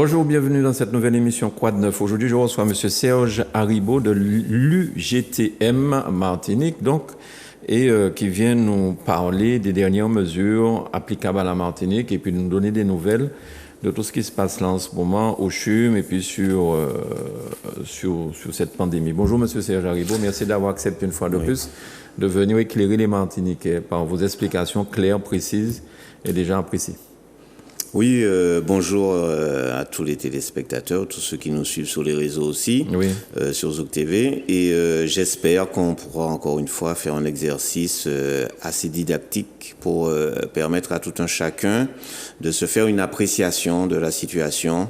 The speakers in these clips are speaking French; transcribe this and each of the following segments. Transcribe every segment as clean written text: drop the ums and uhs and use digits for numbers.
Bonjour, bienvenue dans cette nouvelle émission Quoi de neuf. Aujourd'hui, je reçois M. Serge Haribo de l'UGTM Martinique, qui vient nous parler des dernières mesures applicables à la Martinique et puis nous donner des nouvelles de tout ce qui se passe là en ce moment au CHUM et puis sur cette pandémie. Bonjour, M. Serge Haribo, merci d'avoir accepté une fois de plus de venir éclairer les Martiniquais par vos explications claires, précises et déjà appréciées. Oui, bonjour à tous les téléspectateurs, tous ceux qui nous suivent sur les réseaux aussi, sur Zouk TV. Et j'espère qu'on pourra encore une fois faire un exercice assez didactique pour permettre à tout un chacun de se faire une appréciation de la situation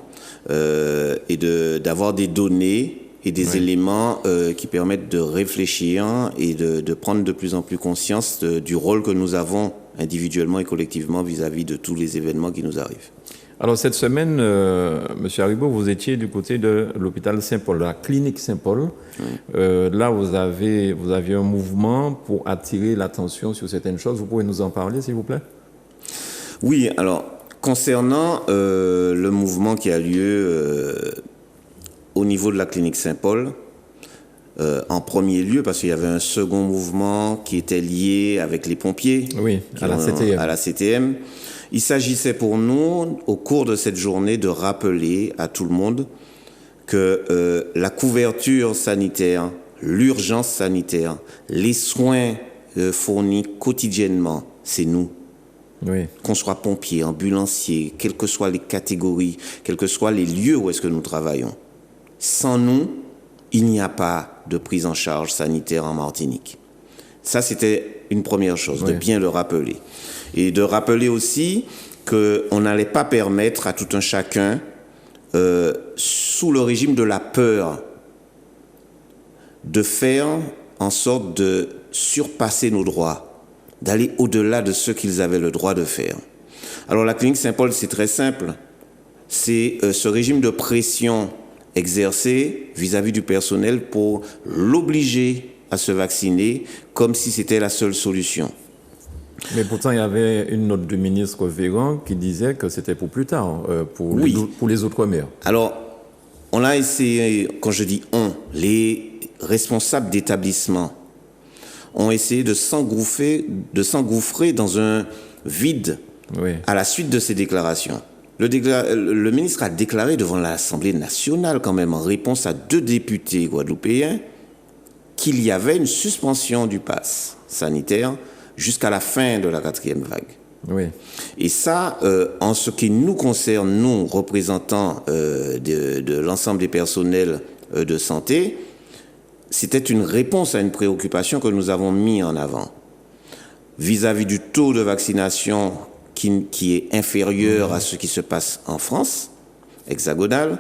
et d'avoir des données et des éléments qui permettent de réfléchir et de prendre de plus en plus conscience du rôle que nous avons individuellement et collectivement vis-à-vis de tous les événements qui nous arrivent. Alors cette semaine, M. Haribo, vous étiez du côté de l'hôpital Saint-Paul, la clinique Saint-Paul. Là, vous aviez un mouvement pour attirer l'attention sur certaines choses. Vous pouvez nous en parler, s'il vous plaît? Oui, alors, concernant le mouvement qui a lieu au niveau de la clinique Saint-Paul, en premier lieu, parce qu'il y avait un second mouvement qui était lié avec les pompiers, à la CTM. Il s'agissait pour nous, au cours de cette journée, de rappeler à tout le monde que la couverture sanitaire, l'urgence sanitaire, les soins fournis quotidiennement, c'est nous. Qu'on soit pompier, ambulancier, quelles que soient les catégories, quels que soient les lieux où est-ce que nous travaillons. Sans nous, il n'y a pas de prise en charge sanitaire en Martinique. Ça, c'était une première chose, de bien le rappeler. Et de rappeler aussi qu'on n'allait pas permettre à tout un chacun, sous le régime de la peur, de faire en sorte de surpasser nos droits, d'aller au-delà de ce qu'ils avaient le droit de faire. Alors la clinique Saint-Paul, c'est très simple. C'est ce régime de pression exercé vis-à-vis du personnel pour l'obliger à se vacciner comme si c'était la seule solution. Mais pourtant, il y avait une note du ministre Véran qui disait que c'était pour plus tard, pour les Outre-mer. Alors, on a essayé, quand je dis on, les responsables d'établissement ont essayé de s'engouffrer dans un vide à la suite de ces déclarations. Le ministre a déclaré devant l'Assemblée nationale, quand même, en réponse à 2 députés guadeloupéens, qu'il y avait une suspension du pass sanitaire jusqu'à la fin de la 4e vague. Et ça, en ce qui nous concerne, nous, représentants de l'ensemble des personnels de santé, c'était une réponse à une préoccupation que nous avons mis en avant. Vis-à-vis du taux de vaccination qui est inférieur à ce qui se passe en France, hexagonale,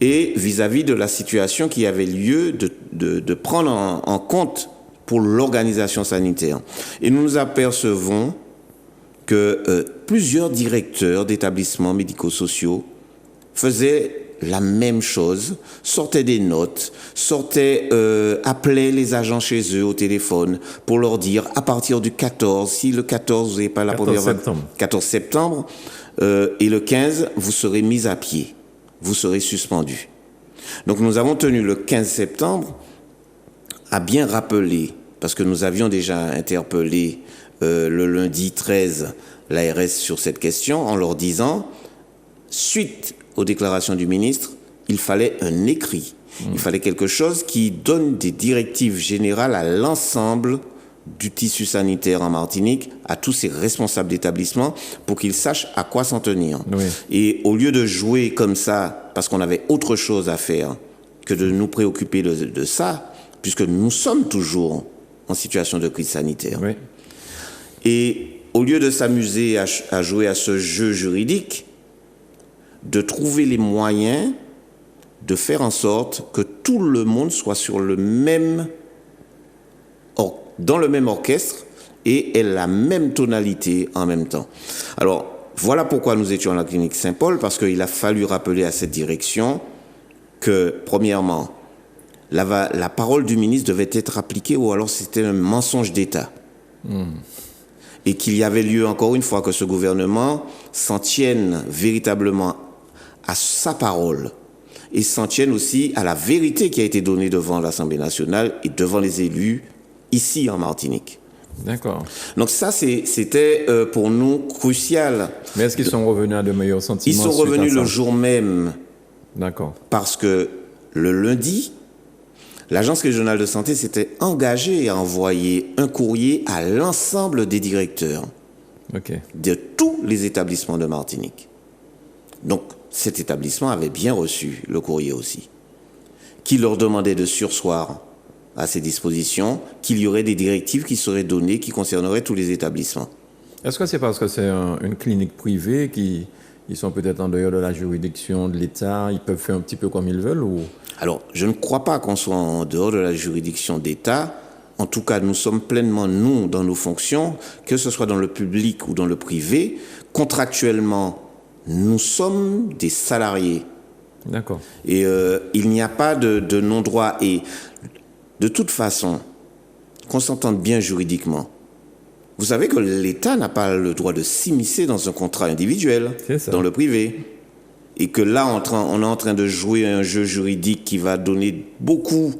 et vis-à-vis de la situation qui avait lieu de prendre en compte pour l'organisation sanitaire. Et nous nous apercevons que plusieurs directeurs d'établissements médico-sociaux faisaient la même chose, sortaient des notes, appelaient les agents chez eux au téléphone pour leur dire à partir du 14, si le 14 vous n'avez pas la première vague, 14 septembre, et le 15, vous serez mis à pied, vous serez suspendu. Donc nous avons tenu le 15 septembre à bien rappeler, parce que nous avions déjà interpellé le lundi 13 l'ARS sur cette question en leur disant, suite aux déclarations du ministre, il fallait un écrit. Il fallait quelque chose qui donne des directives générales à l'ensemble du tissu sanitaire en Martinique, à tous ces responsables d'établissement, pour qu'ils sachent à quoi s'en tenir. Et au lieu de jouer comme ça, parce qu'on avait autre chose à faire que de nous préoccuper de ça, puisque nous sommes toujours en situation de crise sanitaire. Et au lieu de s'amuser à jouer à ce jeu juridique, de trouver les moyens de faire en sorte que tout le monde soit sur dans le même orchestre et ait la même tonalité en même temps. Alors, voilà pourquoi nous étions à la clinique Saint-Paul, parce qu'il a fallu rappeler à cette direction que, premièrement, la parole du ministre devait être appliquée ou alors c'était un mensonge d'État. Et qu'il y avait lieu, encore une fois, que ce gouvernement s'en tienne véritablement à sa parole et s'en tiennent aussi à la vérité qui a été donnée devant l'Assemblée nationale et devant les élus ici en Martinique. D'accord. Donc ça, c'était pour nous crucial. Mais est-ce qu'ils sont revenus à de meilleurs sentiments? Ils sont revenus le jour même. D'accord. Parce que le lundi, l'Agence régionale de santé s'était engagée à envoyer un courrier à l'ensemble des directeurs de tous les établissements de Martinique. Donc, cet établissement avait bien reçu le courrier aussi, qui leur demandait de surseoir à ces dispositions, qu'il y aurait des directives qui seraient données, qui concerneraient tous les établissements. Est-ce que c'est parce que c'est une clinique privée ils sont peut-être en dehors de la juridiction de l'État, ils peuvent faire un petit peu comme ils veulent ou... Alors, je ne crois pas qu'on soit en dehors de la juridiction d'État. En tout cas, nous sommes pleinement, nous, dans nos fonctions, que ce soit dans le public ou dans le privé. Contractuellement, nous sommes des salariés. D'accord. Et il n'y a pas de non-droit. Et de toute façon, qu'on s'entende bien juridiquement, vous savez que l'État n'a pas le droit de s'immiscer dans un contrat individuel, dans le privé. Et que là, on est en train de jouer un jeu juridique qui va donner beaucoup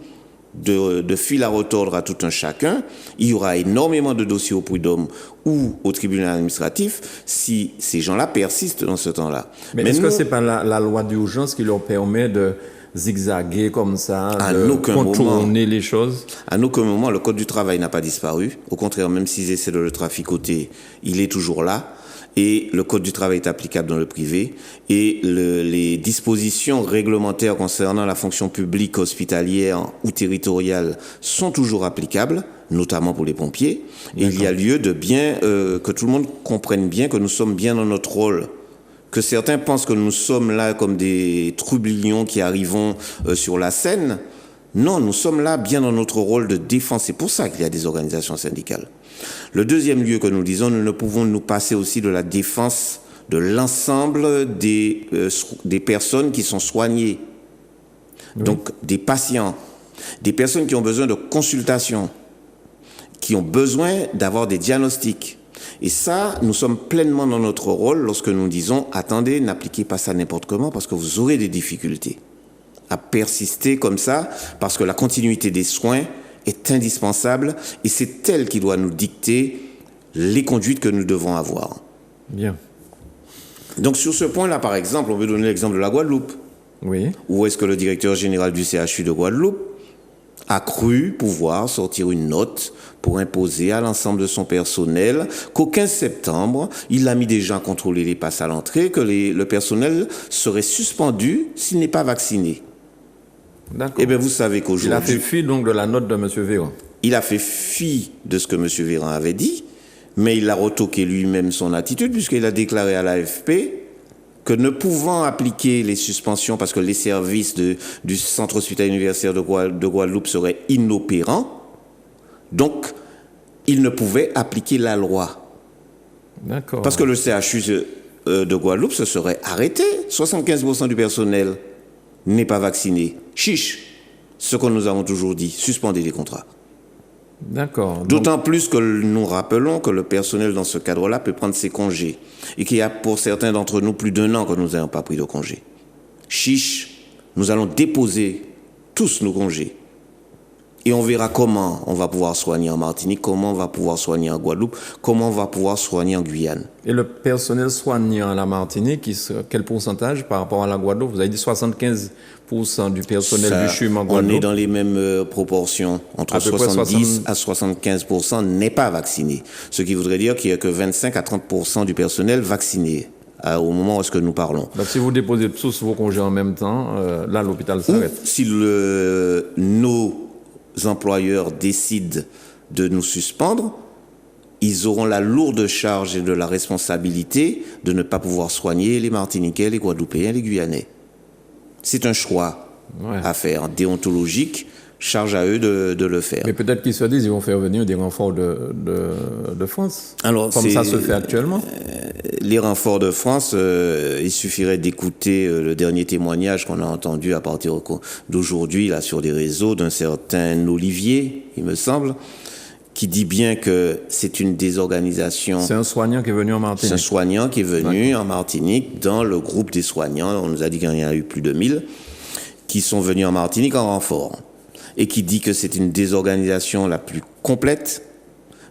de fil à retordre à tout un chacun. Il y aura énormément de dossiers au prud'homme ou au tribunal administratif si ces gens-là persistent dans ce temps-là. Mais est-ce que ce n'est pas la loi d'urgence qui leur permet de zigzaguer comme ça, de contourner les choses? À aucun moment, le Code du travail n'a pas disparu. Au contraire, même s'ils essaient de le traficoter, il est toujours là. Et le Code du travail est applicable dans le privé. Et les dispositions réglementaires concernant la fonction publique, hospitalière ou territoriale sont toujours applicables, notamment pour les pompiers. Et il y a lieu de bien que tout le monde comprenne bien que nous sommes bien dans notre rôle. Que certains pensent que nous sommes là comme des trublions qui arrivons sur la scène. Non, nous sommes là bien dans notre rôle de défense. C'est pour ça qu'il y a des organisations syndicales. Le deuxième lieu que nous disons, nous ne pouvons nous passer aussi de la défense de l'ensemble des personnes qui sont soignées. Oui. Donc, des patients, des personnes qui ont besoin de consultation, qui ont besoin d'avoir des diagnostics. Et ça, nous sommes pleinement dans notre rôle lorsque nous disons « Attendez, n'appliquez pas ça n'importe comment parce que vous aurez des difficultés à persister comme ça parce que la continuité des soins est indispensable et c'est elle qui doit nous dicter les conduites que nous devons avoir. » Bien. Donc sur ce point-là, par exemple, on peut donner l'exemple de la Guadeloupe. Oui. Où est-ce que le directeur général du CHU de Guadeloupe a cru pouvoir sortir une note pour imposer à l'ensemble de son personnel qu'au 15 septembre, il a mis déjà à contrôler les passes à l'entrée, que le personnel serait suspendu s'il n'est pas vacciné. D'accord. Eh bien, vous savez qu'aujourd'hui... Il a fait fi donc de la note de M. Véran. Il a fait fi de ce que M. Véran avait dit, mais il a retoqué lui-même son attitude puisqu'il a déclaré à l'AFP que ne pouvant appliquer les suspensions parce que les services du centre hospitalier universitaire de Guadeloupe seraient inopérants, donc il ne pouvait appliquer la loi. D'accord. Parce que le CHU de Guadeloupe se serait arrêté. 75% du personnel n'est pas vacciné. Chiche, ce que nous avons toujours dit, suspendez les contrats. D'accord. D'autant plus que nous rappelons que le personnel dans ce cadre-là peut prendre ses congés et qu'il y a pour certains d'entre nous plus d'1 an que nous n'avons pas pris de congés. Chiche, nous allons déposer tous nos congés et on verra comment on va pouvoir soigner en Martinique, comment on va pouvoir soigner en Guadeloupe, comment on va pouvoir soigner en Guyane. Et le personnel soignant à la Martinique, quel pourcentage par rapport à la Guadeloupe? Vous avez dit 75% du personnel du CHUM en Guadeloupe. On est dans les mêmes proportions. Entre 70 à 75% n'est pas vacciné. Ce qui voudrait dire qu'il n'y a que 25 à 30% du personnel vacciné au moment où est-ce que nous parlons. Donc si vous déposez tous vos congés en même temps, là l'hôpital s'arrête. Si nos employeurs décident de nous suspendre, ils auront la lourde charge et de la responsabilité de ne pas pouvoir soigner les Martiniquais, les Guadeloupéens, les Guyanais. C'est un choix à faire, déontologique, charge à eux de le faire. Mais peut-être qu'ils se disent qu'ils vont faire venir des renforts de France, comme ça se fait actuellement. Les renforts de France, il suffirait d'écouter le dernier témoignage qu'on a entendu à partir d'aujourd'hui là sur des réseaux d'un certain Olivier, il me semble, qui dit bien que c'est une désorganisation. C'est un soignant qui est venu en Martinique. C'est un soignant qui est venu en Martinique dans le groupe des soignants. On nous a dit qu'il y en a eu plus de 1000 qui sont venus en Martinique en renfort. Et qui dit que c'est une désorganisation la plus complète,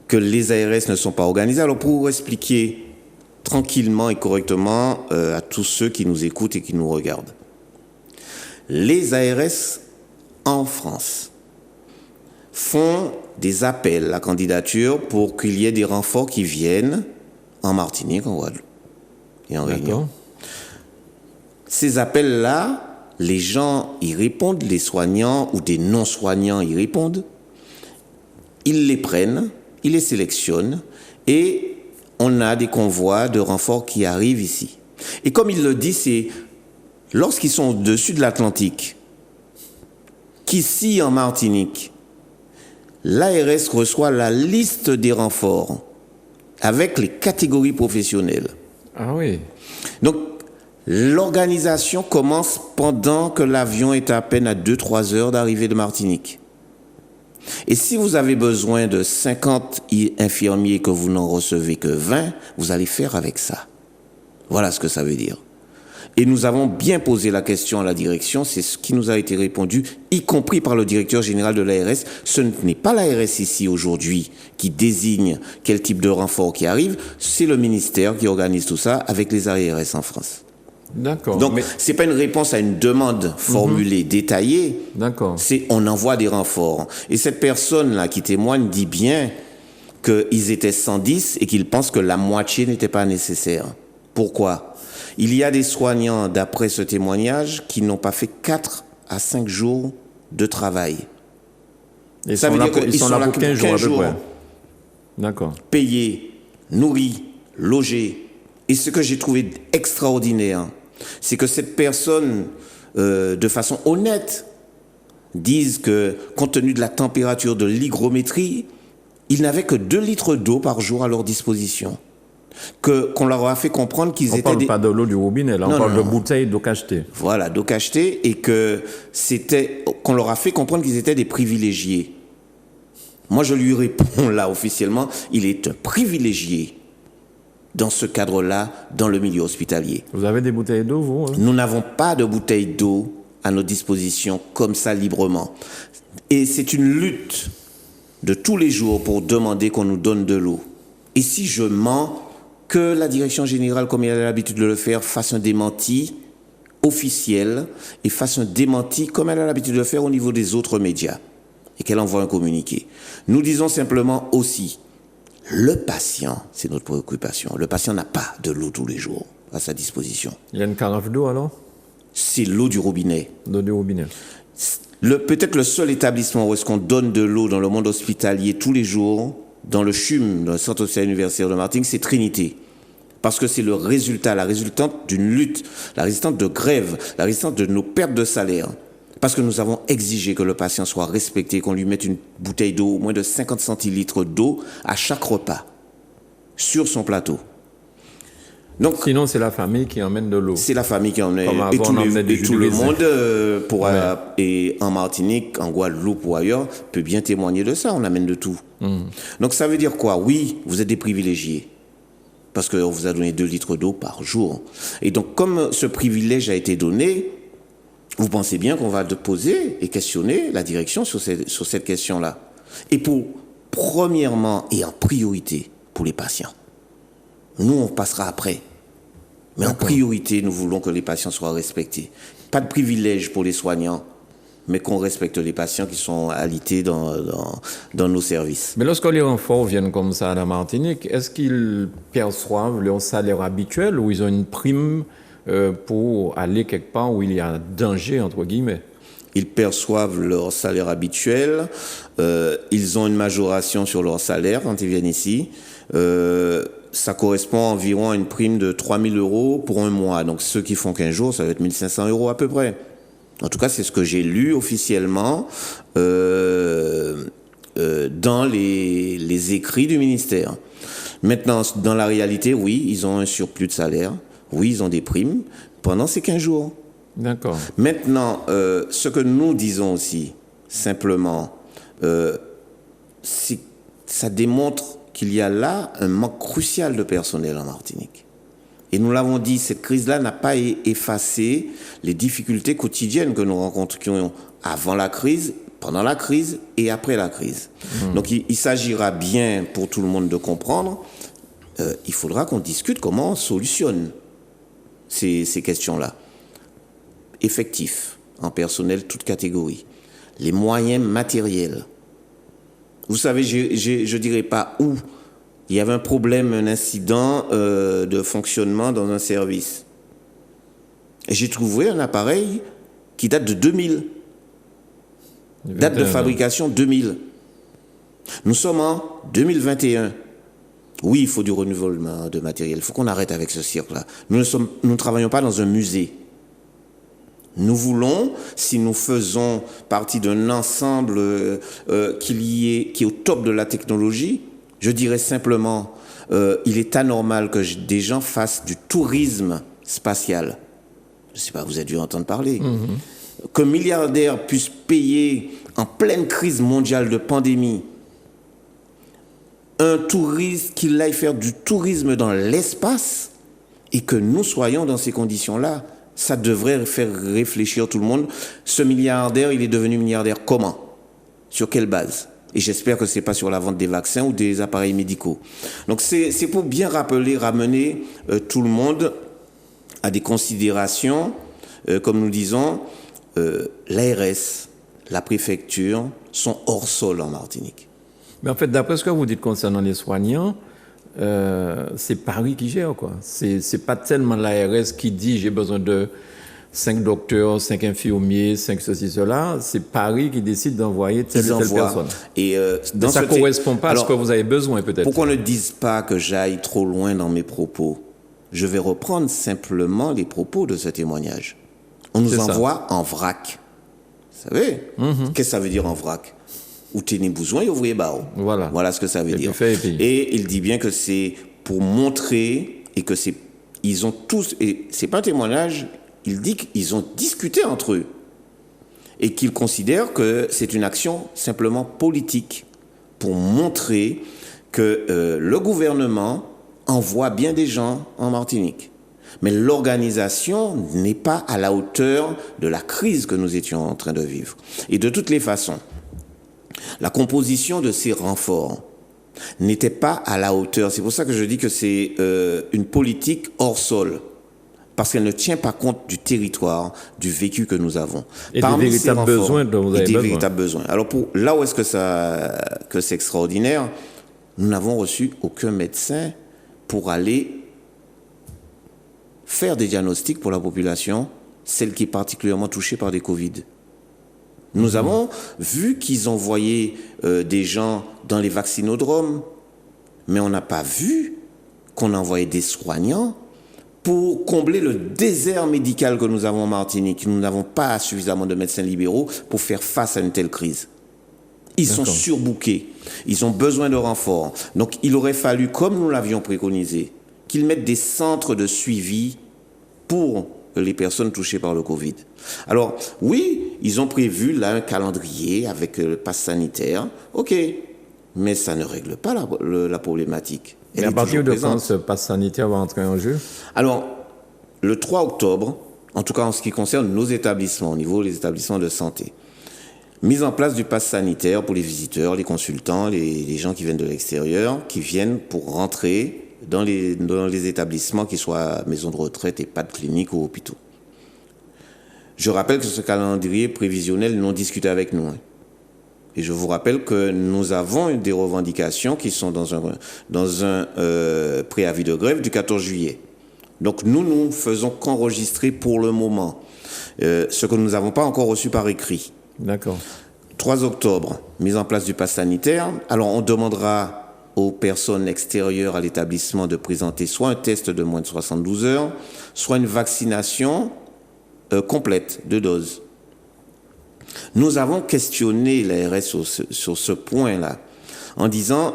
que les ARS ne sont pas organisés. Alors pour expliquer tranquillement et correctement à tous ceux qui nous écoutent et qui nous regardent. Les ARS en France font des appels à candidature pour qu'il y ait des renforts qui viennent en Martinique, en Guadeloupe et en Réunion. Ces appels-là, les gens y répondent, les soignants ou des non-soignants y répondent. Ils les prennent, ils les sélectionnent et on a des convois de renforts qui arrivent ici. Et comme il le dit, c'est lorsqu'ils sont au-dessus de l'Atlantique, qu'ici en Martinique, l'ARS reçoit la liste des renforts avec les catégories professionnelles. Ah oui. Donc, l'organisation commence pendant que l'avion est à peine à 2-3 heures d'arrivée de Martinique. Et si vous avez besoin de 50 infirmiers que vous n'en recevez que 20, vous allez faire avec ça. Voilà ce que ça veut dire. Et nous avons bien posé la question à la direction, c'est ce qui nous a été répondu, y compris par le directeur général de l'ARS. Ce n'est pas l'ARS ici aujourd'hui qui désigne quel type de renfort qui arrive, c'est le ministère qui organise tout ça avec les ARS en France. D'accord. Donc, c'est pas une réponse à une demande formulée, détaillée. D'accord. C'est on envoie des renforts. Et cette personne-là qui témoigne dit bien qu'ils étaient 110 et qu'ils pensent que la moitié n'était pas nécessaire. Pourquoi ? Il y a des soignants, d'après ce témoignage, qui n'ont pas fait 4 à 5 jours de travail. Et ça veut dire qu'ils sont là pour 15 jours à peu près. D'accord. Payés, nourris, logés. Et ce que j'ai trouvé extraordinaire, c'est que cette personne, de façon honnête, dise que, compte tenu de la température de l'hygrométrie, ils n'avaient que 2 litres d'eau par jour à leur disposition. Qu'on leur a fait comprendre qu'ils étaient... On ne parle pas de l'eau du robinet, là, on parle de bouteilles d'eau cachetée. Voilà, d'eau cachetée, et qu'on leur a fait comprendre qu'ils étaient des privilégiés. Moi, je lui réponds là, officiellement, il est un privilégié dans ce cadre-là, dans le milieu hospitalier. Vous avez des bouteilles d'eau, vous ? Nous n'avons pas de bouteilles d'eau à notre disposition, comme ça, librement. Et c'est une lutte de tous les jours pour demander qu'on nous donne de l'eau. Et si je mens, que la direction générale, comme elle a l'habitude de le faire, fasse un démenti officiel et fasse un démenti comme elle a l'habitude de le faire au niveau des autres médias et qu'elle envoie un communiqué. Nous disons simplement aussi, le patient, c'est notre préoccupation, le patient n'a pas de l'eau tous les jours à sa disposition. Il y a une carafe d'eau alors ? C'est l'eau du robinet. L'eau du robinet. Peut-être le seul établissement où est-ce qu'on donne de l'eau dans le monde hospitalier tous les jours, dans le CHUM, dans le Centre hospitalier universitaire de Martinique, c'est Trinité. Parce que c'est la résultante d'une lutte, la résultante de grève, la résultante de nos pertes de salaire. Parce que nous avons exigé que le patient soit respecté, qu'on lui mette une bouteille d'eau, au moins de 50 centilitres d'eau à chaque repas, sur son plateau. Donc, sinon, c'est la famille qui emmène de l'eau. C'est la famille qui emmène. Et tout le monde, et en Martinique, en Guadeloupe ou ailleurs, peut bien témoigner de ça. On amène de tout. Donc, ça veut dire quoi ? Oui, vous êtes des privilégiés. Parce qu'on vous a donné 2 litres d'eau par jour. Et donc, comme ce privilège a été donné, vous pensez bien qu'on va poser et questionner la direction sur cette question-là. Et premièrement et en priorité, pour les patients. Nous, on passera après. Mais en priorité, nous voulons que les patients soient respectés. Pas de privilège pour les soignants, mais qu'on respecte les patients qui sont alités dans nos services. Mais lorsque les renforts viennent comme ça à la Martinique, est-ce qu'ils perçoivent leur salaire habituel ou ils ont une prime pour aller quelque part où il y a danger, entre guillemets ? Ils perçoivent leur salaire habituel, ils ont une majoration sur leur salaire quand ils viennent ici. Ça correspond environ à une prime de 3 000 € pour un mois. Donc ceux qui font 15 jours, ça va être 1 500 € à peu près. En tout cas, c'est ce que j'ai lu officiellement dans les écrits du ministère. Maintenant, dans la réalité, oui, ils ont un surplus de salaire. Oui, ils ont des primes pendant ces 15 jours. D'accord. Maintenant, ce que nous disons aussi, simplement, c'est ça démontre qu'il y a là un manque crucial de personnel en Martinique. Et nous l'avons dit, cette crise-là n'a pas effacé les difficultés quotidiennes que nous rencontrions avant la crise, pendant la crise et après la crise. Donc il s'agira bien pour tout le monde de comprendre, il faudra qu'on discute comment on solutionne ces questions-là. Effectifs, en personnel, toute catégorie. Les moyens matériels. Vous savez, je ne dirais pas où il y avait un problème, un incident de fonctionnement dans un service. Et j'ai trouvé un appareil qui date de 2000. Date de fabrication 2000. Nous sommes en 2021. Oui, il faut du renouvellement de matériel. Il faut qu'on arrête avec ce cirque-là. Nous ne travaillons pas dans un musée. Nous voulons, si nous faisons partie d'un ensemble qui est au top de la technologie, je dirais simplement, il est anormal que des gens fassent du tourisme spatial. Je ne sais pas, vous avez dû entendre parler. Qu'un milliardaire puisse payer en pleine crise mondiale de pandémie un touriste, qu'il aille faire du tourisme dans l'espace et que nous soyons dans ces conditions-là, ça devrait faire réfléchir tout le monde. Ce milliardaire, il est devenu milliardaire comment? Sur quelle base? Et j'espère que ce n'est pas sur la vente des vaccins ou des appareils médicaux. Donc c'est pour bien ramener tout le monde à des considérations, comme nous disons, l'ARS, la préfecture sont hors sol en Martinique. Mais en fait, d'après ce que vous dites concernant les soignants, c'est Paris qui gère, quoi. C'est pas tellement l'ARS qui dit j'ai besoin de 5 docteurs, 5 infirmiers, 5 ceci, cela. C'est Paris qui décide d'envoyer telle ou telle personne. Et ça ne correspond pas à ce que vous avez besoin, peut-être. Pour qu'on ne dise pas que j'aille trop loin dans mes propos, je vais reprendre simplement les propos de ce témoignage. On nous envoie en vrac. Vous savez, qu'est-ce que ça veut dire en vrac? Ou tenez besoin, vous voyez, voilà ce que ça veut dire. Et il dit bien que c'est pour montrer et que ils ont tous, et c'est pas un témoignage, il dit qu'ils ont discuté entre eux et qu'ils considèrent que c'est une action simplement politique pour montrer que le gouvernement envoie bien des gens en Martinique. Mais l'organisation n'est pas à la hauteur de la crise que nous étions en train de vivre. Et de toutes les façons, la composition de ces renforts n'était pas à la hauteur. C'est pour ça que je dis que c'est une politique hors sol, parce qu'elle ne tient pas compte du territoire, du vécu que nous avons. Et des véritables besoins dont vous avez besoin. Des véritables besoins. Alors là où est-ce que c'est extraordinaire, nous n'avons reçu aucun médecin pour aller faire des diagnostics pour la population, celle qui est particulièrement touchée par des Covid. Nous avons vu qu'ils envoyaient des gens dans les vaccinodromes, mais on n'a pas vu qu'on envoyait des soignants pour combler le désert médical que nous avons en Martinique. Nous n'avons pas suffisamment de médecins libéraux pour faire face à une telle crise. Ils sont surbookés. Ils ont besoin de renforts. Donc il aurait fallu, comme nous l'avions préconisé, qu'ils mettent des centres de suivi pour les personnes touchées par le Covid. Alors, oui, ils ont prévu là un calendrier avec le pass sanitaire. OK, mais ça ne règle pas la problématique. Mais à partir de quand ce pass sanitaire va entrer en jeu? Alors, le 3 octobre, en tout cas en ce qui concerne nos établissements, au niveau des établissements de santé, mise en place du pass sanitaire pour les visiteurs, les consultants, les gens qui viennent de l'extérieur, qui viennent pour rentrer dans les établissements, qui soient maisons de retraite, EHPAD, cliniques ou hôpitaux. Je rappelle que ce calendrier prévisionnel non discuté avec nous. Et je vous rappelle que nous avons des revendications qui sont dans un préavis de grève du 14 juillet. Donc nous faisons qu'enregistrer pour le moment ce que nous n'avons pas encore reçu par écrit. D'accord. 3 octobre, mise en place du pass sanitaire. Alors on demandera aux personnes extérieures à l'établissement de présenter soit un test de moins de 72 heures, soit une vaccination complète de doses. Nous avons questionné l'ARS sur ce point-là, en disant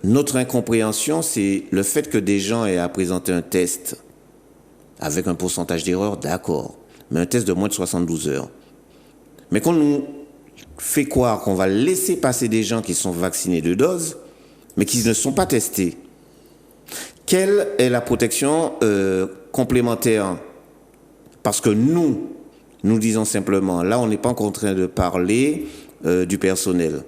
notre incompréhension, c'est le fait que des gens aient à présenter un test avec un pourcentage d'erreur, d'accord, mais un test de moins de 72 heures. Mais qu'on nous fait croire qu'on va laisser passer des gens qui sont vaccinés de doses, mais qui ne sont pas testés. Quelle est la protection complémentaire? Parce que nous disons simplement, là on n'est pas encore en train de parler du personnel.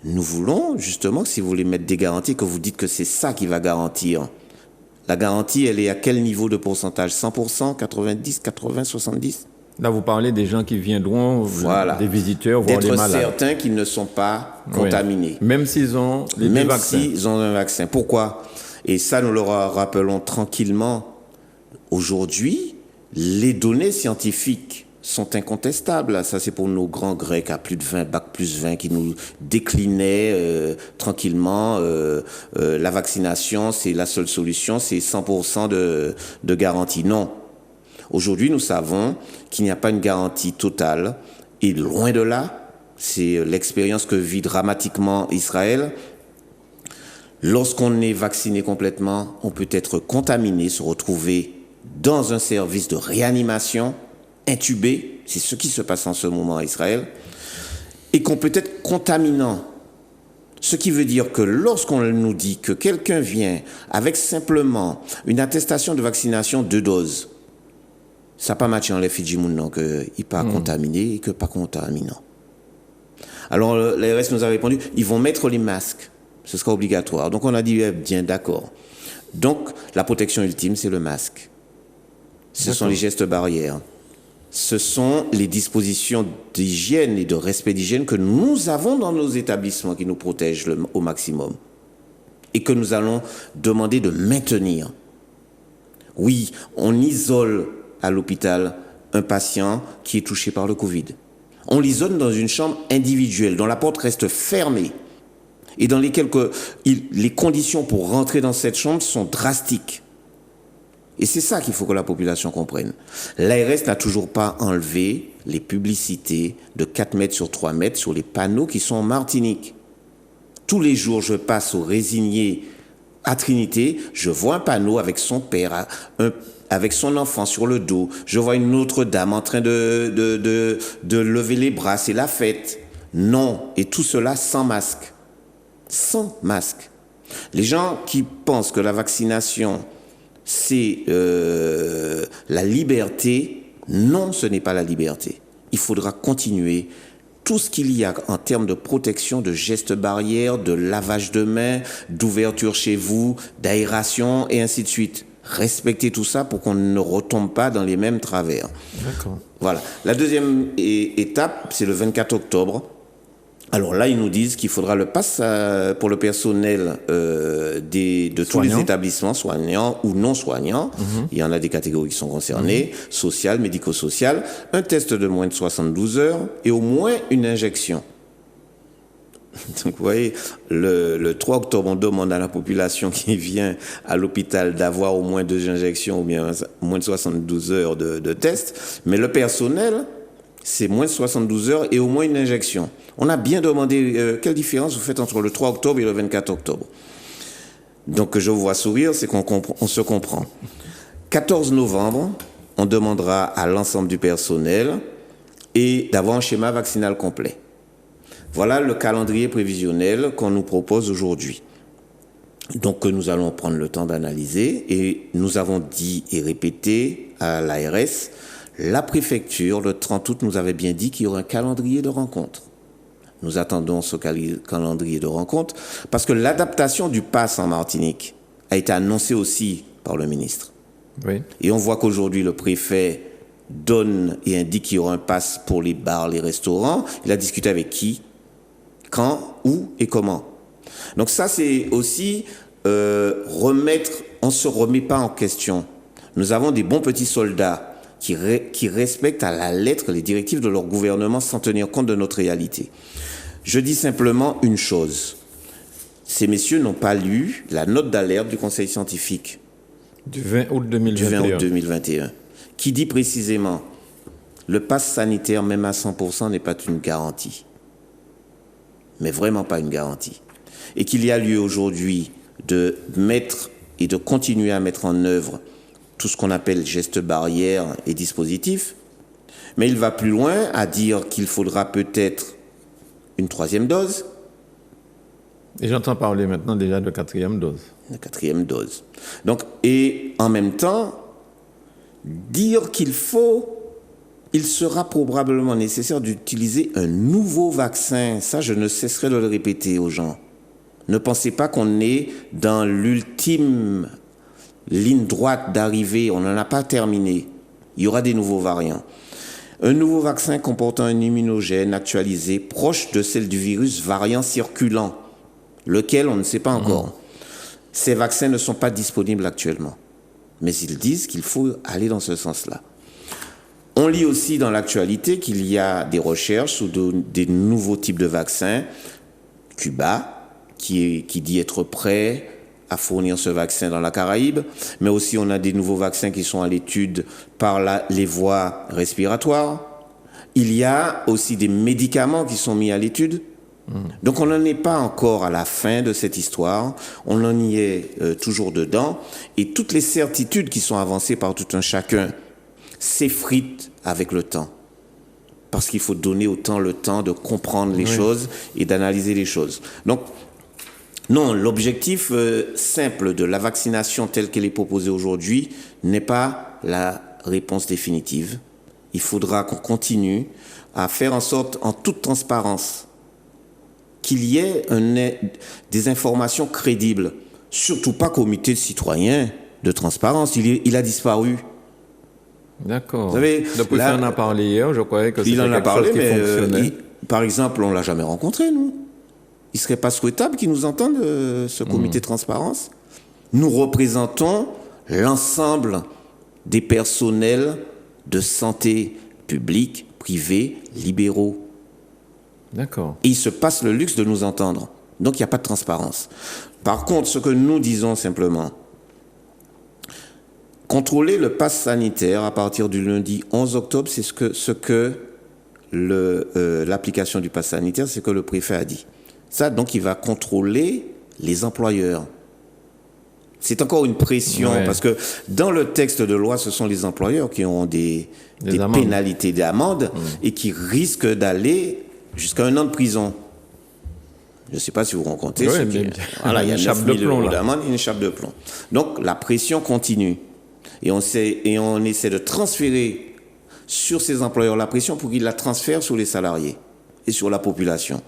Nous voulons justement, si vous voulez mettre des garanties, que vous dites que c'est ça qui va garantir. La garantie, elle est à quel niveau de pourcentage? 100%, 90, 80, 70? Là, vous parlez des gens qui viendront, des visiteurs, voir les malades. D'être certains qu'ils ne sont pas contaminés. Même s'ils ont les deux vaccins. Même s'ils ont un vaccin. Pourquoi? Et ça, nous le rappelons tranquillement. Aujourd'hui, les données scientifiques sont incontestables. Ça, c'est pour nos grands Grecs à plus de 20, bac plus 20, qui nous déclinaient tranquillement. La vaccination, c'est la seule solution, c'est 100% de garantie. Non. Aujourd'hui, nous savons qu'il n'y a pas une garantie totale. Et loin de là, c'est l'expérience que vit dramatiquement Israël. Lorsqu'on est vacciné complètement, on peut être contaminé, se retrouver dans un service de réanimation, intubé, c'est ce qui se passe en ce moment à Israël, et qu'on peut être contaminant. Ce qui veut dire que lorsqu'on nous dit que quelqu'un vient avec simplement une attestation de vaccination 2 doses, ça n'a pas matché en les Fidjimoun, non, qu'il n'est pas contaminé et que pas contaminant. Alors, l'ARS nous a répondu, ils vont mettre les masques. Ce sera obligatoire. Donc, on a dit, bien, d'accord. Donc, la protection ultime, c'est le masque. Ce sont les gestes barrières. Ce sont les dispositions d'hygiène et de respect d'hygiène que nous avons dans nos établissements qui nous protègent au maximum. Et que nous allons demander de maintenir. Oui, on isole à l'hôpital un patient qui est touché par le Covid. On l'isole dans une chambre individuelle dont la porte reste fermée et dans lesquelles les conditions pour rentrer dans cette chambre sont drastiques. Et c'est ça qu'il faut que la population comprenne. L'ARS n'a toujours pas enlevé les publicités de 4 mètres sur 3 mètres sur les panneaux qui sont en Martinique. Tous les jours, je passe au Résigné à Trinité, je vois un panneau avec son père, avec son enfant sur le dos. Je vois une autre dame en train de lever les bras, c'est la fête. Non, et tout cela sans masque. Sans masque. Les gens qui pensent que la vaccination, c'est la liberté, non, ce n'est pas la liberté. Il faudra continuer tout ce qu'il y a en termes de protection, de gestes barrières, de lavage de mains, d'ouverture chez vous, d'aération et ainsi de suite. Respecter tout ça pour qu'on ne retombe pas dans les mêmes travers. D'accord. Voilà. La deuxième étape, c'est le 24 octobre. Alors là, ils nous disent qu'il faudra le pass pour le personnel de tous les établissements, soignants ou non soignants. Il y en a des catégories qui sont concernées, sociales, médico-sociales, un test de moins de 72 heures et au moins une injection. Donc, vous voyez, le 3 octobre, on demande à la population qui vient à l'hôpital d'avoir au moins 2 injections ou bien moins de 72 heures de test. Mais le personnel, c'est moins de 72 heures et au moins une injection. On a bien demandé quelle différence vous faites entre le 3 octobre et le 24 octobre. Donc, je vous vois sourire, c'est qu'on se comprend. 14 novembre, on demandera à l'ensemble du personnel et d'avoir un schéma vaccinal complet. Voilà le calendrier prévisionnel qu'on nous propose aujourd'hui. Donc, nous allons prendre le temps d'analyser et nous avons dit et répété à l'ARS, la préfecture, le 30 août, nous avait bien dit qu'il y aurait un calendrier de rencontres. Nous attendons ce calendrier de rencontres parce que l'adaptation du pass en Martinique a été annoncée aussi par le ministre. Oui. Et on voit qu'aujourd'hui, le préfet donne et indique qu'il y aura un pass pour les bars, les restaurants. Il a discuté avec qui, quand, où et comment. Donc ça, c'est aussi remettre, on ne se remet pas en question. Nous avons des bons petits soldats qui respectent à la lettre les directives de leur gouvernement sans tenir compte de notre réalité. Je dis simplement une chose. Ces messieurs n'ont pas lu la note d'alerte du Conseil scientifique du 20 août 2021. Du 20 août 2021, qui dit précisément le pass sanitaire, même à 100%, n'est pas une garantie. Mais vraiment pas une garantie. Et qu'il y a lieu aujourd'hui de mettre et de continuer à mettre en œuvre tout ce qu'on appelle gestes barrières et dispositifs, mais il va plus loin à dire qu'il faudra peut-être une 3e dose, Et j'entends parler maintenant déjà de 4e dose. La 4e dose. Donc, et en même temps, dire il sera probablement nécessaire d'utiliser un nouveau vaccin. Ça, je ne cesserai de le répéter aux gens. Ne pensez pas qu'on est dans l'ultime ligne droite d'arrivée. On n'en a pas terminé. Il y aura des nouveaux variants. Un nouveau vaccin comportant un immunogène actualisé proche de celle du virus variant circulant, lequel on ne sait pas encore. Ces vaccins ne sont pas disponibles actuellement. Mais ils disent qu'il faut aller dans ce sens-là. On lit aussi dans l'actualité qu'il y a des recherches sur des nouveaux types de vaccins. Cuba, qui dit être prêt à fournir ce vaccin dans la Caraïbe, mais aussi on a des nouveaux vaccins qui sont à l'étude par les voies respiratoires. Il y a aussi des médicaments qui sont mis à l'étude. Donc on n'en est pas encore à la fin de cette histoire, on en y est toujours dedans, et toutes les certitudes qui sont avancées par tout un chacun s'effritent avec le temps. Parce qu'il faut donner autant le temps de comprendre les choses et d'analyser les choses. Donc, non, l'objectif simple de la vaccination telle qu'elle est proposée aujourd'hui n'est pas la réponse définitive. Il faudra qu'on continue à faire en sorte, en toute transparence, qu'il y ait des informations crédibles. Surtout pas comité de citoyens de transparence. Il a disparu. D'accord. Vous savez, le préfet en a parlé hier, je croyais que c'était quelque chose qui fonctionnait. Par exemple, on ne l'a jamais rencontré, nous. Il ne serait pas souhaitable qu'il nous entende, ce comité de transparence. Nous représentons l'ensemble des personnels de santé publique, privée, libéraux. D'accord. Et il se passe le luxe de nous entendre. Donc, il n'y a pas de transparence. Par contre, ce que nous disons simplement, contrôler le pass sanitaire à partir du lundi 11 octobre, c'est ce que l'application du pass sanitaire, c'est ce que le préfet a dit. Ça, donc, il va contrôler les employeurs. C'est encore une pression, parce que dans le texte de loi, ce sont les employeurs qui ont des pénalités d'amende et qui risquent d'aller jusqu'à 1 an de prison. Je ne sais pas si vous rencontrez ceux qui... Voilà, il y a 9 000 € d'amende, une échappe de plomb. Donc, la pression continue. Et on essaie de transférer sur ces employeurs la pression pour qu'ils la transfèrent sur les salariés et sur la population.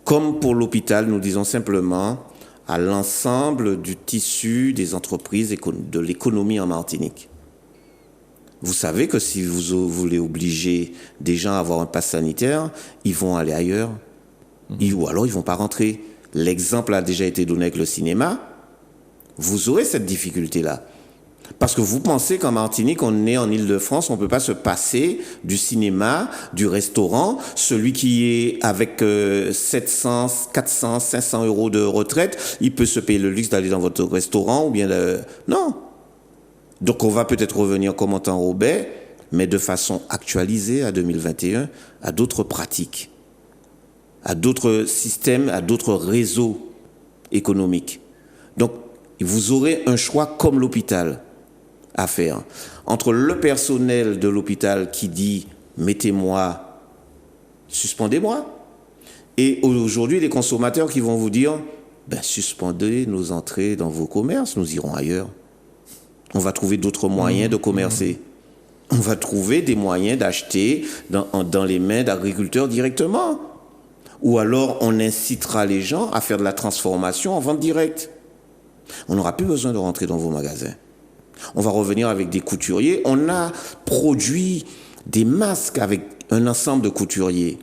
Comme pour l'hôpital, nous disons simplement à l'ensemble du tissu des entreprises et de l'économie en Martinique. Vous savez que si vous voulez obliger des gens à avoir un pass sanitaire, ils vont aller ailleurs. Ou alors ils ne vont pas rentrer. L'exemple a déjà été donné avec le cinéma. Vous aurez cette difficulté-là. Parce que vous pensez qu'en Martinique, on est en Île-de-France, on ne peut pas se passer du cinéma, du restaurant. Celui qui est avec 700, 400, 500 € de retraite, il peut se payer le luxe d'aller dans votre restaurant ou bien... Non. Donc on va peut-être revenir comme en temps Robert, mais de façon actualisée à 2021, à d'autres pratiques, à d'autres systèmes, à d'autres réseaux économiques. Donc vous aurez un choix comme l'hôpital à faire. Entre le personnel de l'hôpital qui dit « mettez-moi, suspendez-moi », et aujourd'hui les consommateurs qui vont vous dire « suspendez nos entrées dans vos commerces, nous irons ailleurs ». On va trouver d'autres moyens de commercer. On va trouver des moyens d'acheter dans les mains d'agriculteurs directement. Ou alors on incitera les gens à faire de la transformation en vente directe. On n'aura plus besoin de rentrer dans vos magasins. On va revenir avec des couturiers. On a produit des masques avec un ensemble de couturiers.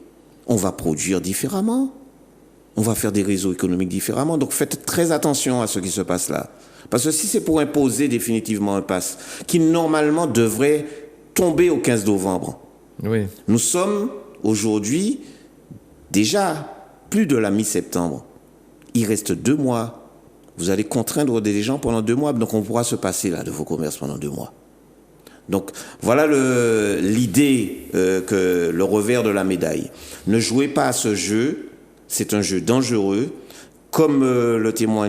On va produire différemment. On va faire des réseaux économiques différemment. Donc faites très attention à ce qui se passe là. Parce que si c'est pour imposer définitivement un pass, qui normalement devrait tomber au 15 novembre, nous sommes aujourd'hui déjà plus de la mi-septembre. Il reste 2 mois. Vous allez contraindre des gens pendant 2 mois, donc on pourra se passer là de vos commerces pendant 2 mois. Donc voilà l'idée, que le revers de la médaille. Ne jouez pas à ce jeu, c'est un jeu dangereux. Comme le témoin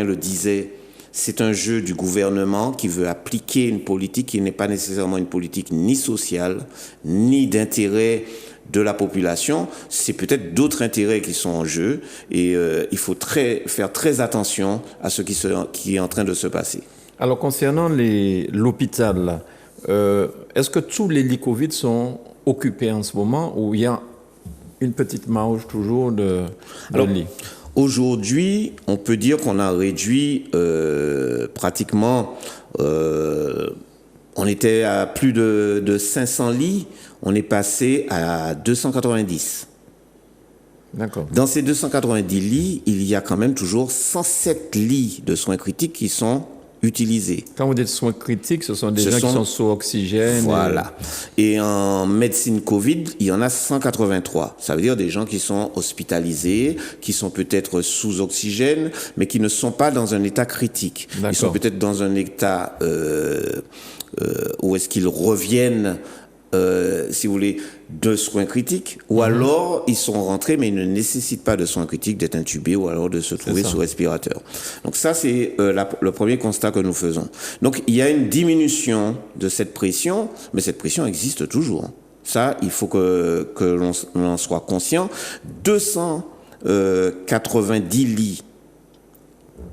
le disait, c'est un jeu du gouvernement qui veut appliquer une politique qui n'est pas nécessairement une politique ni sociale, ni d'intérêt de la population, c'est peut-être d'autres intérêts qui sont en jeu et il faut faire très attention à ce qui est en train de se passer. Alors, concernant l'hôpital, est-ce que tous les lits Covid sont occupés en ce moment ou il y a une petite marge toujours de lits? Aujourd'hui, on peut dire qu'on a réduit pratiquement... on était à plus de 500 lits, on est passé à 290. D'accord. Dans ces 290 lits, il y a quand même toujours 107 lits de soins critiques qui sont utilisés. Quand vous dites soins critiques, ce sont des gens qui sont sous oxygène. Voilà. Et en médecine Covid, il y en a 183. Ça veut dire des gens qui sont hospitalisés, qui sont peut-être sous oxygène, mais qui ne sont pas dans un état critique. D'accord. Ils sont peut-être dans un état où est-ce qu'ils reviennent, si vous voulez, de soins critiques, ou alors ils sont rentrés, mais ils ne nécessitent pas de soins critiques, d'être intubés, ou alors de se trouver sous respirateur. Donc ça, c'est le premier constat que nous faisons. Donc il y a une diminution de cette pression, mais cette pression existe toujours. Ça, il faut que l'on en soit conscient. 290 lits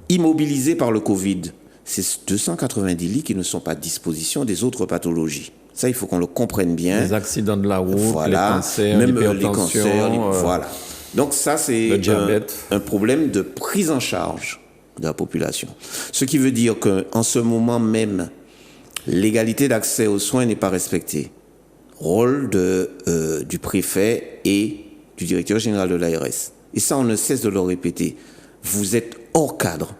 immobilisés par le Covid, c'est 290 lits qui ne sont pas à disposition des autres pathologies. Ça, il faut qu'on le comprenne bien. Les accidents de la route, voilà. les cancers, même l'hypertension, les cancers, voilà. Donc ça, c'est un problème de prise en charge de la population. Ce qui veut dire qu'en ce moment même, l'égalité d'accès aux soins n'est pas respectée. Rôle du préfet et du directeur général de l'ARS. Et ça, on ne cesse de le répéter. Vous êtes hors cadre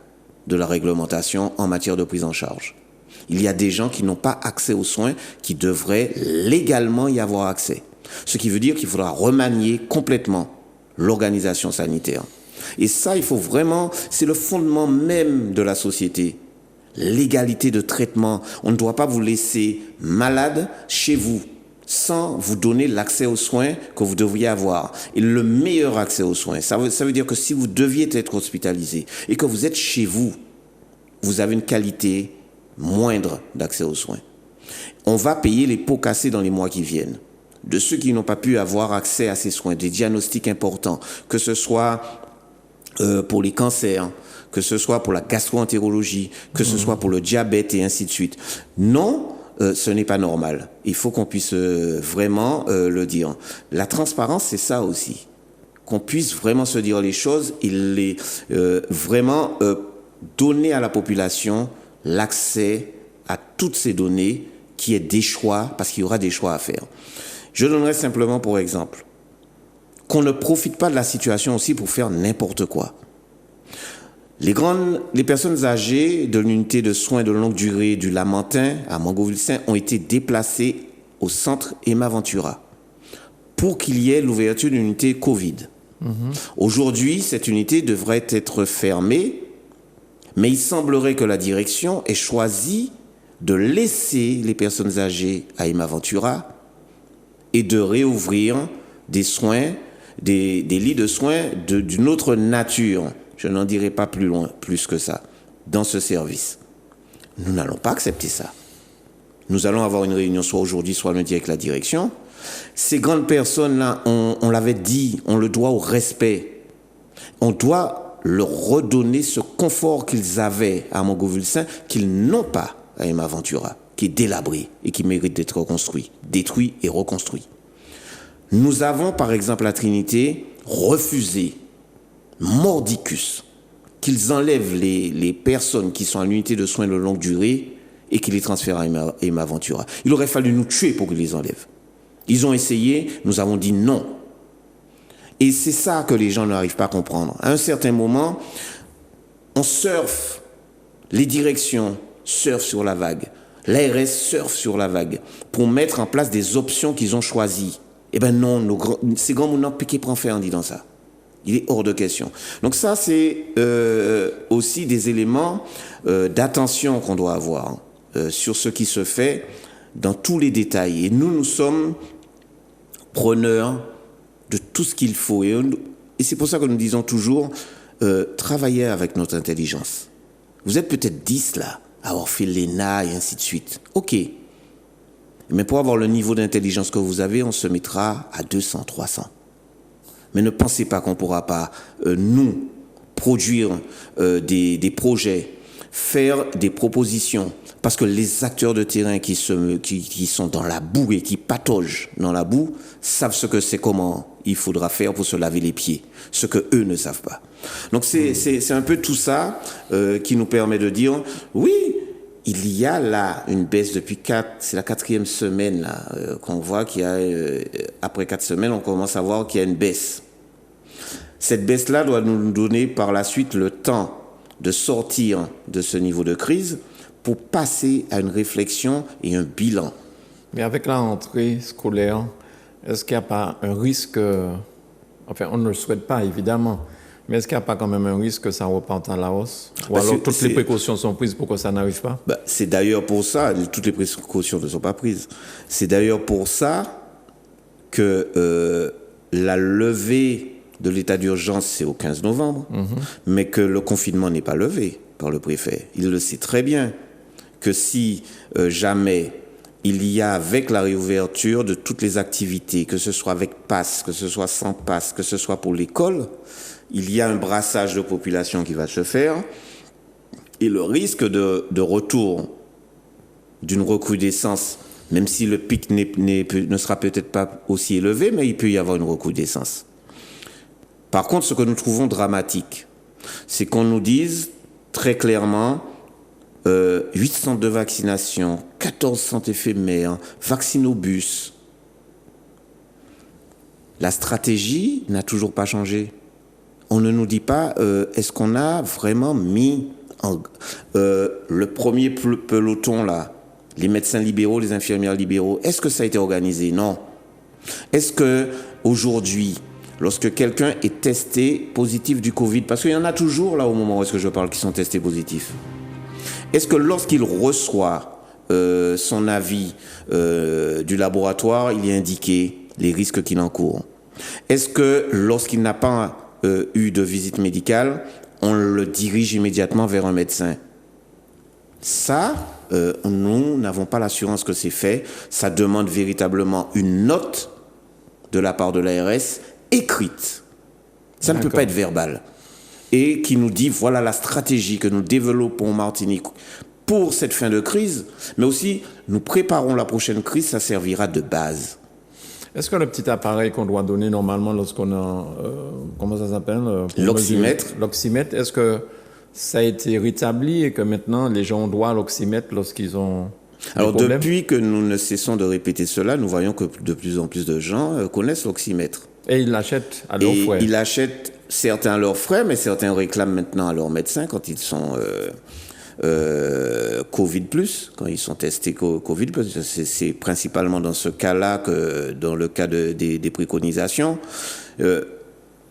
de la réglementation en matière de prise en charge. Il y a des gens qui n'ont pas accès aux soins, qui devraient légalement y avoir accès. Ce qui veut dire qu'il faudra remanier complètement l'organisation sanitaire. Et ça, il faut vraiment, c'est le fondement même de la société. L'égalité de traitement. On ne doit pas vous laisser malade chez vous sans vous donner l'accès aux soins que vous devriez avoir. Et le meilleur accès aux soins, ça veut dire que si vous deviez être hospitalisé et que vous êtes chez vous, vous avez une qualité moindre d'accès aux soins. On va payer les pots cassés dans les mois qui viennent. De ceux qui n'ont pas pu avoir accès à ces soins, des diagnostics importants, que ce soit pour les cancers, que ce soit pour la gastro-entérologie, que ce soit pour le diabète et ainsi de suite. Non, ce n'est pas normal. Il faut qu'on puisse vraiment le dire. La transparence, c'est ça aussi. Qu'on puisse vraiment se dire les choses et vraiment donner à la population l'accès à toutes ces données, qui est des choix, parce qu'il y aura des choix à faire. Je donnerai simplement pour exemple qu'on ne profite pas de la situation aussi pour faire n'importe quoi. Les personnes âgées de l'unité de soins de longue durée du Lamentin à Mangoville-Saint ont été déplacées au centre Emma Ventura pour qu'il y ait l'ouverture d'une unité Covid. Aujourd'hui, cette unité devrait être fermée, mais il semblerait que la direction ait choisi de laisser les personnes âgées à Emma Ventura et de réouvrir des soins, des lits de soins d'une autre nature. Je n'en dirai pas plus que ça, dans ce service. Nous n'allons pas accepter ça. Nous allons avoir une réunion soit aujourd'hui, soit lundi avec la direction. Ces grandes personnes-là, on l'avait dit, on le doit au respect. On doit leur redonner ce confort qu'ils avaient à Mangoville-Saint, qu'ils n'ont pas à Emma Ventura, qui est délabré et qui mérite d'être reconstruit, détruit et reconstruit. Nous avons, par exemple, à Trinité, refusé, mordicus, qu'ils enlèvent les personnes qui sont à l'unité de soins de longue durée et qu'ils les transfèrent à Emma Ventura. Il aurait fallu nous tuer pour qu'ils les enlèvent. Ils ont essayé, nous avons dit non. Et c'est ça que les gens n'arrivent pas à comprendre. À un certain moment, on surfe, les directions surfent sur la vague, l'ARS surfe sur la vague pour mettre en place des options qu'ils ont choisies. Eh bien non, ces grands mounons piqué prend faire en disant ça. Il est hors de question. Donc ça, c'est aussi des éléments d'attention qu'on doit avoir sur ce qui se fait dans tous les détails. Et nous sommes preneurs de tout ce qu'il faut. Et c'est pour ça que nous disons toujours, travaillez avec notre intelligence. Vous êtes peut-être 10 là, à avoir fait l'ENA et ainsi de suite. OK. Mais pour avoir le niveau d'intelligence que vous avez, on se mettra à 200, 300. Mais ne pensez pas qu'on ne pourra pas, nous, produire des projets, faire des propositions. Parce que les acteurs de terrain qui sont dans la boue et qui pataugent dans la boue savent ce que c'est, comment il faudra faire pour se laver les pieds. Ce que eux ne savent pas. Donc c'est un peu tout ça qui nous permet de dire, oui, il y a là une baisse depuis c'est la 4e semaine là qu'on voit qu'il y a, après 4 semaines, on commence à voir qu'il y a une baisse. Cette baisse-là doit nous donner par la suite le temps de sortir de ce niveau de crise pour passer à une réflexion et un bilan. Mais avec la rentrée scolaire, est-ce qu'il n'y a pas un risque, enfin on ne le souhaite pas évidemment, mais est-ce qu'il n'y a pas quand même un risque que ça reparte à la hausse? Ou alors toutes les précautions sont prises pour que ça n'arrive pas? C'est d'ailleurs pour ça, toutes les précautions ne sont pas prises. C'est d'ailleurs pour ça que la levée de l'état d'urgence, c'est au 15 novembre, mais que le confinement n'est pas levé par le préfet. Il le sait très bien que si jamais il y a, avec la réouverture de toutes les activités, que ce soit avec passe, que ce soit sans passe, que ce soit pour l'école, il y a un brassage de population qui va se faire et le risque de retour d'une recrudescence, même si le pic ne sera peut-être pas aussi élevé, mais il peut y avoir une recrudescence. Par contre, ce que nous trouvons dramatique, c'est qu'on nous dise très clairement 8 centres de vaccination, 14 centres éphémères, vaccinobus. La stratégie n'a toujours pas changé. On ne nous dit pas est-ce qu'on a vraiment mis le premier peloton là, les médecins libéraux, les infirmières libéraux, est-ce que ça a été organisé? Non. Est-ce que aujourd'hui, lorsque quelqu'un est testé positif du Covid, parce qu'il y en a toujours là au moment où est-ce que je parle qui sont testés positifs, est-ce que lorsqu'il reçoit son avis du laboratoire, il y a indiqué les risques qu'il encourt? Est-ce que lorsqu'il n'a pas eu de visite médicale, on le dirige immédiatement vers un médecin? Ça, nous n'avons pas l'assurance que c'est fait. Ça demande véritablement une note de la part de l'ARS écrite. Ça ne peut pas être verbal. Et qui nous dit, voilà la stratégie que nous développons en Martinique pour cette fin de crise, mais aussi nous préparons la prochaine crise, ça servira de base. Est-ce que le petit appareil qu'on doit donner normalement lorsqu'on a, comment ça s'appelle? L'oxymètre. L'oxymètre, est-ce que ça a été rétabli et que maintenant les gens doivent l'oxymètre lorsqu'ils ont Alors depuis que nous ne cessons de répéter cela, nous voyons que de plus en plus de gens connaissent l'oxymètre. Et ils l'achètent à leurs frais. Ils l'achètent certains à leurs frais, mais certains réclament maintenant à leur médecin quand ils sont Covid+, quand ils sont testés Covid+. C'est principalement dans ce cas-là que dans le cas des préconisations.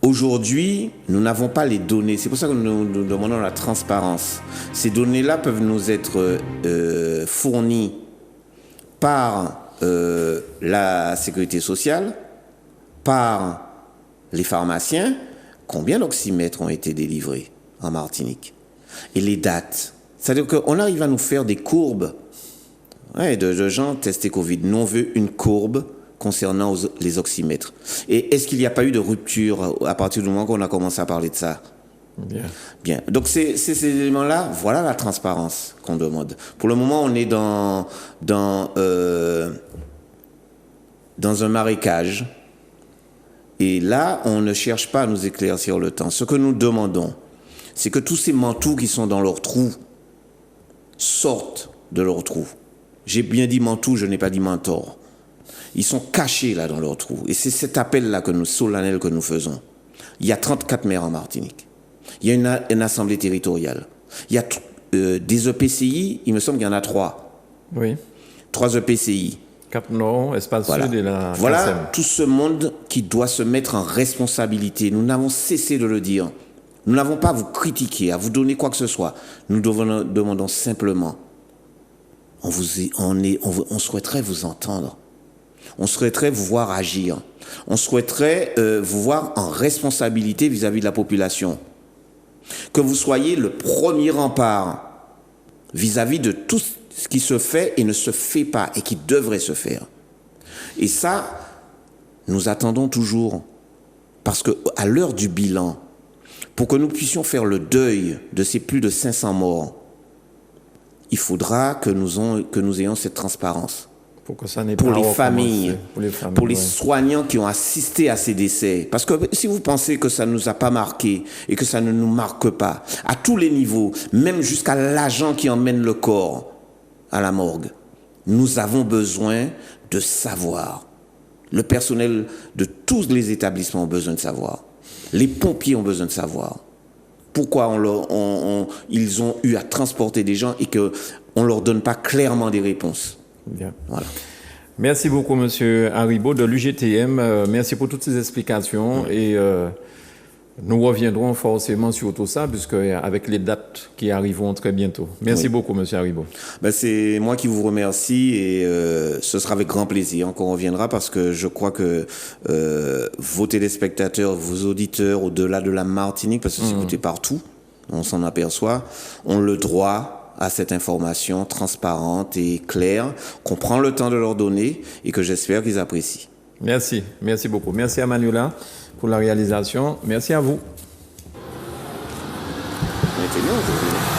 Aujourd'hui, nous n'avons pas les données. C'est pour ça que nous demandons la transparence. Ces données-là peuvent nous être fournies par la sécurité sociale, par les pharmaciens. Combien d'oxymètres ont été délivrés en Martinique? Et les dates. C'est-à-dire qu'on arrive à nous faire des courbes de gens testés Covid. Nous, on veut une courbe concernant les oxymètres. Et est-ce qu'il n'y a pas eu de rupture à partir du moment qu'on a commencé à parler de ça? Bien. Donc, ces éléments-là, voilà la transparence qu'on demande. Pour le moment, on est dans un marécage. Et là, on ne cherche pas à nous éclaircir le temps. Ce que nous demandons, c'est que tous ces mantous qui sont dans leur trou sortent de leur trou. J'ai bien dit mantou, je n'ai pas dit mentor. Ils sont cachés là dans leur trou. Et c'est cet appel-là solennel que nous faisons. Il y a 34 maires en Martinique. Il y a une assemblée territoriale. Il y a des EPCI, il me semble qu'il y en a 3. Oui. 3 EPCI. Cap-Nord, Espace Sud et la Voilà tout ce monde qui doit se mettre en responsabilité. Nous n'avons cessé de le dire. Nous n'avons pas à vous critiquer, à vous donner quoi que ce soit. Nous demandons simplement, on souhaiterait vous entendre. On souhaiterait vous voir agir. On souhaiterait vous voir en responsabilité vis-à-vis de la population. Que vous soyez le premier rempart vis-à-vis de tout ce qui se fait et ne se fait pas et qui devrait se faire. Et ça, nous attendons toujours. Parce qu'à l'heure du bilan, pour que nous puissions faire le deuil de ces plus de 500 morts, il faudra que nous ayons cette transparence. Pour les familles, pour les soignants qui ont assisté à ces décès. Parce que si vous pensez que ça ne nous a pas marqué et que ça ne nous marque pas, à tous les niveaux, même jusqu'à l'agent qui emmène le corps à la morgue, nous avons besoin de savoir. Le personnel de tous les établissements ont besoin de savoir. Les pompiers ont besoin de savoir. Pourquoi ils ont eu à transporter des gens et qu'on ne leur donne pas clairement des réponses. Bien. Voilà. Merci beaucoup, Monsieur Haribo de l'UGTM. Merci pour toutes ces explications. Et nous reviendrons forcément sur tout ça, puisque avec les dates qui arriveront très bientôt. Merci beaucoup, Monsieur Haribo. C'est moi qui vous remercie et ce sera avec grand plaisir qu'on reviendra parce que je crois que vos téléspectateurs, vos auditeurs, au-delà de la Martinique, parce que c'est écouté partout, on s'en aperçoit, ont le droit à cette information transparente et claire, qu'on prend le temps de leur donner et que j'espère qu'ils apprécient. Merci beaucoup. Merci à Manuela pour la réalisation. Merci à vous. Maintenant,